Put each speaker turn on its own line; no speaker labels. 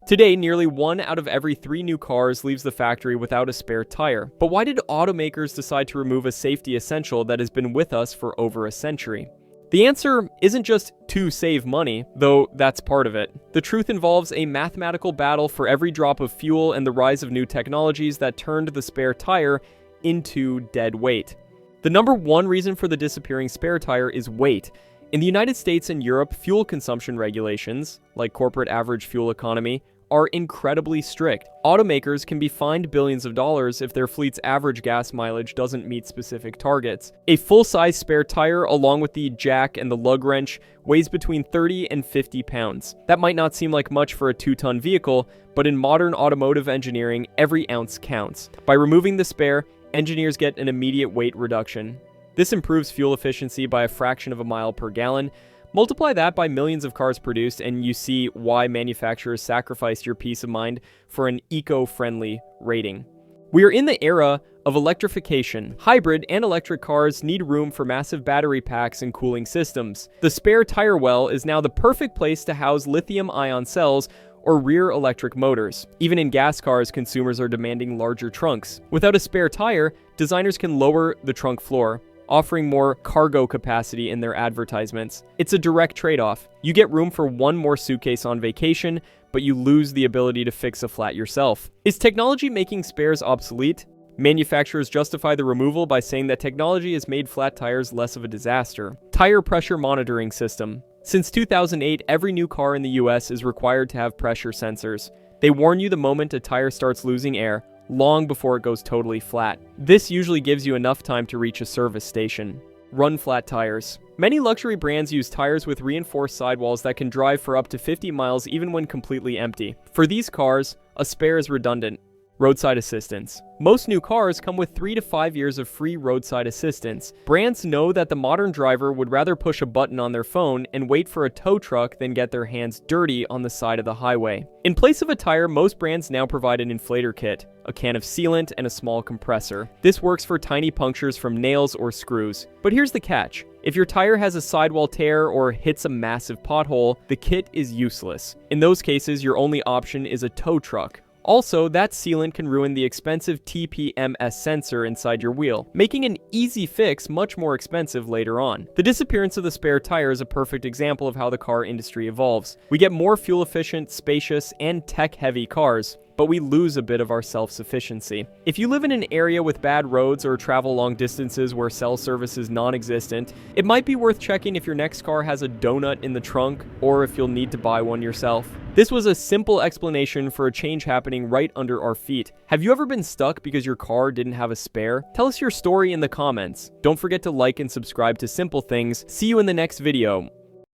Today, nearly 1 out of every 3 new cars leaves the factory without a spare tire. But why did automakers decide to remove a safety essential that has been with us for over a century? The answer isn't just to save money, though that's part of it. The truth involves a mathematical battle for every drop of fuel and the rise of new technologies that turned the spare tire into dead weight. The number one reason for the disappearing spare tire is weight. In the United States and Europe, fuel consumption regulations, like corporate average fuel economy, are incredibly strict. Automakers can be fined billions of dollars if their fleet's average gas mileage doesn't meet specific targets. A full-size spare tire, along with the jack and the lug wrench, weighs between 30 and 50 pounds. That might not seem like much for a 2-ton vehicle, but in modern automotive engineering, every ounce counts. By removing the spare, engineers get an immediate weight reduction. This improves fuel efficiency by a fraction of a mile per gallon. Multiply that by millions of cars produced, and you see why manufacturers sacrificed your peace of mind for an eco-friendly rating. We are in the era of electrification. Hybrid and electric cars need room for massive battery packs and cooling systems. The spare tire well is now the perfect place to house lithium-ion cells or rear electric motors. Even in gas cars, consumers are demanding larger trunks. Without a spare tire, designers can lower the trunk floor, offering more cargo capacity in their advertisements. It's a direct trade-off. You get room for one more suitcase on vacation, but you lose the ability to fix a flat yourself. Is technology making spares obsolete? Manufacturers justify the removal by saying that technology has made flat tires less of a disaster. Tire pressure monitoring system. Since 2008, every new car in the US is required to have pressure sensors. They warn you the moment a tire starts losing air, long before it goes totally flat. This usually gives you enough time to reach a service station. Run flat tires. Many luxury brands use tires with reinforced sidewalls that can drive for up to 50 miles even when completely empty. For these cars, a spare is redundant. Roadside assistance. Most new cars come with 3 to 5 years of free roadside assistance. Brands know that the modern driver would rather push a button on their phone and wait for a tow truck than get their hands dirty on the side of the highway. In place of a tire, most brands now provide an inflator kit, a can of sealant, and a small compressor. This works for tiny punctures from nails or screws. But here's the catch. If your tire has a sidewall tear or hits a massive pothole, the kit is useless. In those cases, your only option is a tow truck. Also, that sealant can ruin the expensive TPMS sensor inside your wheel, making an easy fix much more expensive later on. The disappearance of the spare tire is a perfect example of how the car industry evolves. We get more fuel-efficient, spacious, and tech-heavy cars, but we lose a bit of our self-sufficiency. If you live in an area with bad roads or travel long distances where cell service is non-existent, it might be worth checking if your next car has a donut in the trunk or if you'll need to buy one yourself. This was a simple explanation for a change happening right under our feet. Have you ever been stuck because your car didn't have a spare? Tell us your story in the comments. Don't forget to like and subscribe to Simple Things. See you in the next video.